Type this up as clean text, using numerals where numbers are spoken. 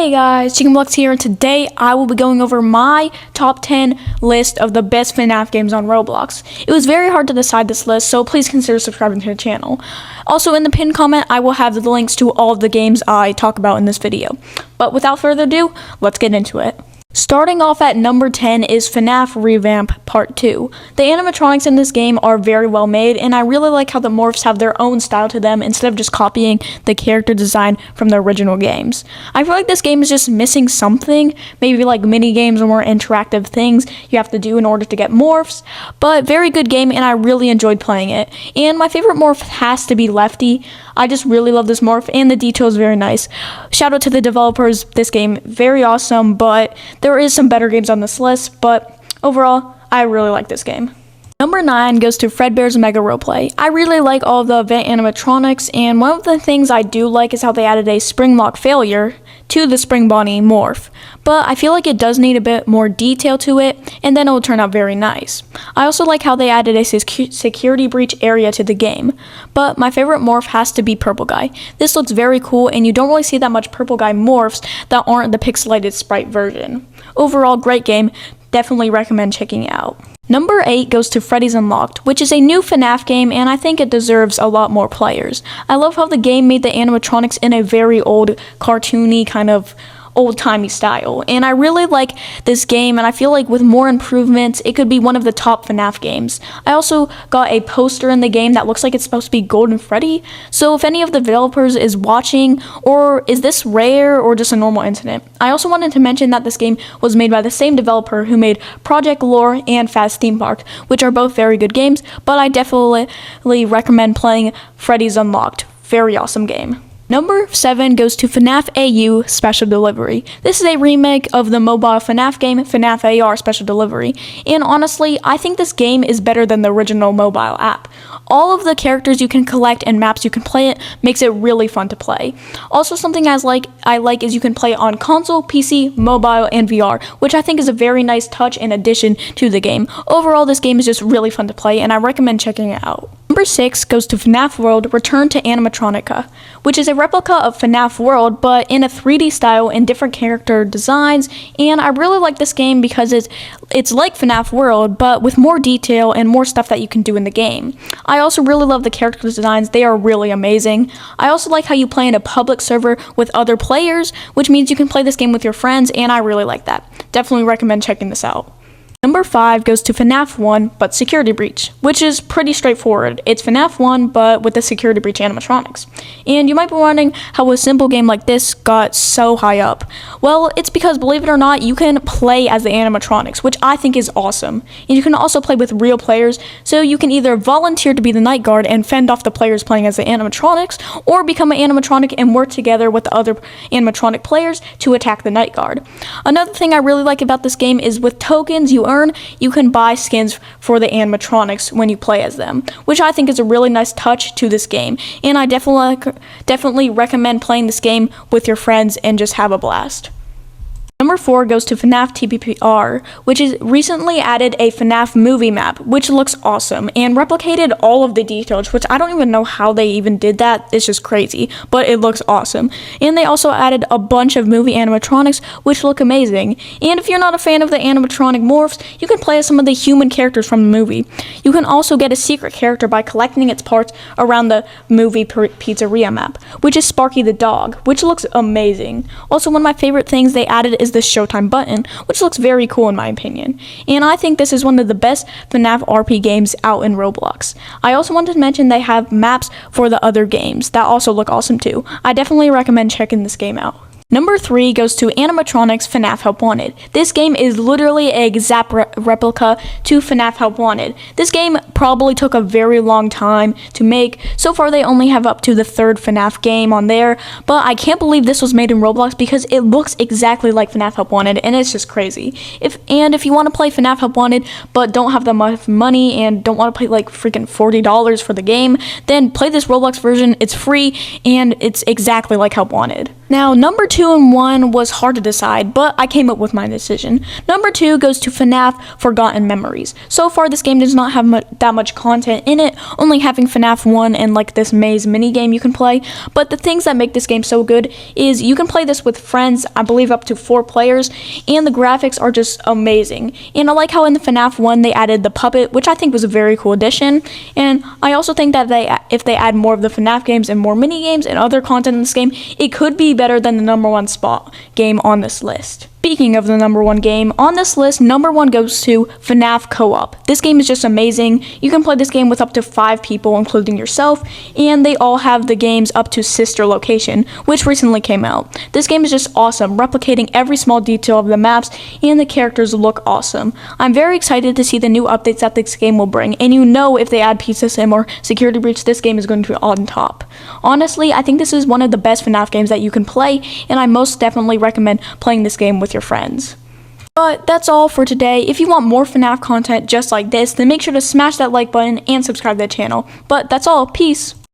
Hey guys, ChickenBlox here, and today I will be going over my top 10 list of the best FNAF games on Roblox. It was very hard to decide this list, so please consider subscribing to the channel. Also, in the pinned comment, I will have the links to all of the games I talk about in this video. But without further ado, let's get into it. Starting off at number 10 is FNAF Revamp Part 2. The animatronics in this game are very well made, and I really like how the morphs have their own style to them instead of just copying the character design from the original games. I feel like this game is just missing something, maybe like mini games or more interactive things you have to do in order to get morphs, but very good game and I really enjoyed playing it. And my favorite morph has to be Lefty. I just really love this morph and the detail is very nice. Shout out to the developers, this game very awesome, but there is some better games on this list, but overall, I really like this game. Number 9 goes to Fredbear's Mega Roleplay. I really like all of the event animatronics, and one of the things I do like is how they added a spring lock failure to the Spring Bonnie morph, but I feel like it does need a bit more detail to it, and then it will turn out very nice. I also like how they added a security breach area to the game, but my favorite morph has to be Purple Guy. This looks very cool, and you don't really see that much Purple Guy morphs that aren't the pixelated sprite version. Overall, great game. Definitely recommend checking it out. Number 8 goes to Freddys Unlocked, which is a new FNAF game, and I think it deserves a lot more players. I love how the game made the animatronics in a very old, cartoony kind of old-timey style, and I really like this game, and I feel like with more improvements it could be one of the top FNAF games. I also got a poster in the game that looks like it's supposed to be Golden Freddy, so if any of the developers is watching, or is this rare or just a normal incident. I also wanted to mention that this game was made by the same developer who made Project Lore and Fast Theme Park, which are both very good games, but I definitely recommend playing Freddys Unlocked. Very awesome game. Number 7 goes to FNAF AU Special Delivery. This is a remake of the mobile FNAF game, FNAF AR Special Delivery. And honestly, I think this game is better than the original mobile app. All of the characters you can collect and maps you can play it makes it really fun to play. Also, something I like is you can play it on console, PC, mobile, and VR, which I think is a very nice touch in addition to the game. Overall, this game is just really fun to play, and I recommend checking it out. Number 6 goes to FNAF World Return to Animatronica, which is a replica of FNAF World, but in a 3D style and different character designs, and I really like this game because it's like FNAF World, but with more detail and more stuff that you can do in the game. I also really love the character designs, they are really amazing. I also like how you play in a public server with other players, which means you can play this game with your friends, and I really like that. Definitely recommend checking this out. Number 5 goes to FNAF 1, but Security Breach, which is pretty straightforward. It's FNAF 1, but with the Security Breach animatronics. And you might be wondering how a simple game like this got so high up. Well, it's because, believe it or not, you can play as the animatronics, which I think is awesome. And you can also play with real players, so you can either volunteer to be the night guard and fend off the players playing as the animatronics, or become an animatronic and work together with the other animatronic players to attack the night guard. Another thing I really like about this game is with tokens you can buy skins for the animatronics when you play as them, which I think is a really nice touch to this game, and I definitely recommend playing this game with your friends and just have a blast. Number 4 goes to FNAF TPPR, which is recently added a FNAF movie map, which looks awesome, and replicated all of the details, which I don't even know how they even did that. It's just crazy, but it looks awesome. And they also added a bunch of movie animatronics, which look amazing. And if you're not a fan of the animatronic morphs, you can play as some of the human characters from the movie. You can also get a secret character by collecting its parts around the movie pizzeria map, which is Sparky the dog, which looks amazing. Also, one of my favorite things they added is the Showtime button, which looks very cool in my opinion, and I think this is one of the best FNAF RP games out in Roblox. I also wanted to mention they have maps for the other games that also look awesome too. I definitely recommend checking this game out. Number 3 goes to Animatronics FNAF Help Wanted. This game is literally an exact replica to FNAF Help Wanted. This game probably took a very long time to make. So far they only have up to the 3rd FNAF game on there, but I can't believe this was made in Roblox because it looks exactly like FNAF Help Wanted, and it's just crazy. If you want to play FNAF Help Wanted but don't have that much money and don't want to pay like freaking $40 for the game, then play this Roblox version. It's free and it's exactly like Help Wanted. Now, number 2 2 and 1 was hard to decide, but I came up with my decision. Number 2 goes to FNAF Forgotten Memories. So far, this game does not have that much content in it, only having FNAF 1 and like this maze mini game you can play. But the things that make this game so good is you can play this with friends, I believe up to 4 players, and the graphics are just amazing. And I like how in the FNAF 1 they added the puppet, which I think was a very cool addition. And I also think that if they add more of the FNAF games and more mini games and other content in this game, it could be better than the number 1 spot game on this list. Speaking of the number 1 game, on this list, number 1 goes to FNAF Co-op. This game is just amazing. You can play this game with up to 5 people, including yourself, and they all have the games up to Sister Location, which recently came out. This game is just awesome, replicating every small detail of the maps, and the characters look awesome. I'm very excited to see the new updates that this game will bring, and you know if they add Pizza Sim or Security Breach, this game is going to be on top. Honestly, I think this is one of the best FNAF games that you can play, and I most definitely recommend playing this game with your friends. But that's all for today. If you want more FNAF content just like this, then make sure to smash that like button and subscribe to the channel. But that's all. Peace.